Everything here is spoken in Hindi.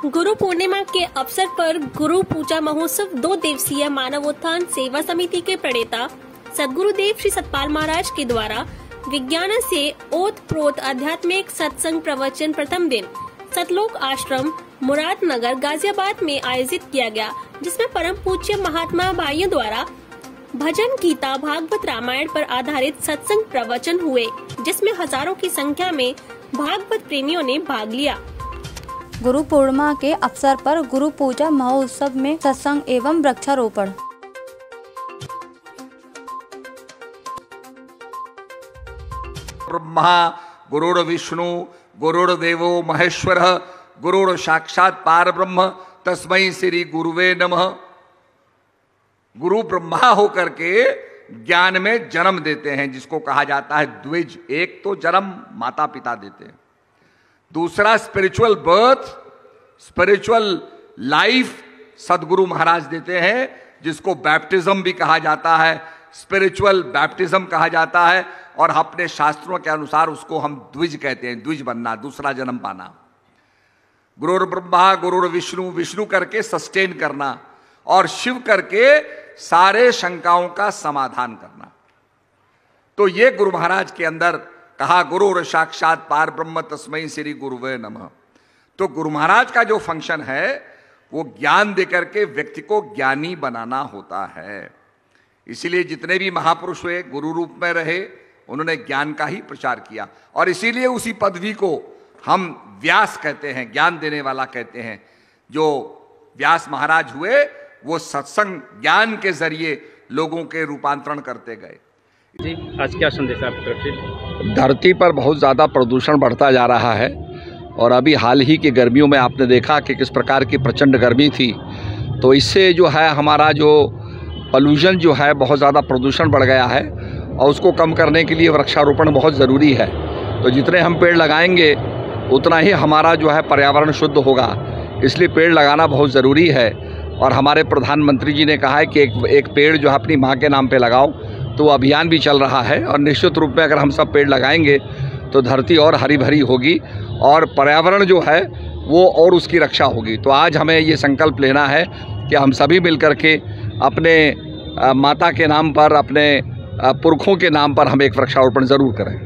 गुरु पूर्णिमा के अवसर पर गुरु पूजा महोत्सव 2 दिवसीय मानवोत्थान सेवा समिति के प्रणेता सद्गुरुदेव श्री सतपाल महाराज के द्वारा विज्ञान से ओत प्रोत आध्यात्मिक सत्संग प्रवचन प्रथम दिन सतलोक आश्रम मुरादनगर गाजियाबाद में आयोजित किया गया, जिसमें परम पूज्य महात्मा भाइयों द्वारा भजन गीता भागवत रामायण पर आधारित सत्संग प्रवचन हुए, जिसमें हजारों की संख्या में भागवत प्रेमियों ने भाग लिया। गुरु पूर्णिमा के अवसर पर गुरु पूजा महोत्सव में सत्संग एवं वृक्षारोपण। ब्रह्मा गुरुर्विष्णु गुरुर्देवो महेश्वर गुरुर साक्षात पार ब्रह्म तस्मै श्री गुरुवे नमः। गुरु ब्रह्मा होकर के ज्ञान में जन्म देते हैं, जिसको कहा जाता है द्विज। एक तो जन्म माता पिता देते हैं, दूसरा स्पिरिचुअल बर्थ, स्पिरिचुअल लाइफ सदगुरु महाराज देते हैं, जिसको बैप्टिज्म भी कहा जाता है, स्पिरिचुअल बैप्टिज्म कहा जाता है। और अपने शास्त्रों के अनुसार उसको हम द्विज कहते हैं, द्विज बनना, दूसरा जन्म पाना। गुरुर ब्रह्मा गुरुर विष्णु, विष्णु करके सस्टेन करना और शिव करके सारे शंकाओं का समाधान करना। तो ये गुरु महाराज के अंदर कहा गुरुर साक्षात पार ब्रह्म तस्मै श्री गुरुवे नमः। तो गुरु महाराज का जो फंक्शन है वो ज्ञान देकर के व्यक्ति को ज्ञानी बनाना होता है। इसीलिए जितने भी महापुरुष हुए गुरु रूप में रहे, उन्होंने ज्ञान का ही प्रचार किया। और इसीलिए उसी पदवी को हम व्यास कहते हैं, ज्ञान देने वाला कहते हैं। जो व्यास महाराज हुए वो सत्संग ज्ञान के जरिए लोगों के रूपांतरण करते गए। जी, आज क्या संदेश है आपकी तरफ से? धरती पर बहुत ज़्यादा प्रदूषण बढ़ता जा रहा है और अभी हाल ही की गर्मियों में आपने देखा कि किस प्रकार की प्रचंड गर्मी थी। तो इससे जो है हमारा जो पॉल्यूशन जो है बहुत ज़्यादा प्रदूषण बढ़ गया है और उसको कम करने के लिए वृक्षारोपण बहुत ज़रूरी है। तो जितने हम पेड़ लगाएंगे उतना ही हमारा जो है पर्यावरण शुद्ध होगा, इसलिए पेड़ लगाना बहुत ज़रूरी है। और हमारे प्रधानमंत्री जी ने कहा है कि एक पेड़ जो है अपनी माँ के नाम पे लगाओ, तो वो अभियान भी चल रहा है। और निश्चित रूप में अगर हम सब पेड़ लगाएंगे तो धरती और हरी भरी होगी और पर्यावरण जो है वो और उसकी रक्षा होगी। तो आज हमें ये संकल्प लेना है कि हम सभी मिलकर के अपने माता के नाम पर, अपने पुरखों के नाम पर हम एक वृक्षारोपण ज़रूर करें।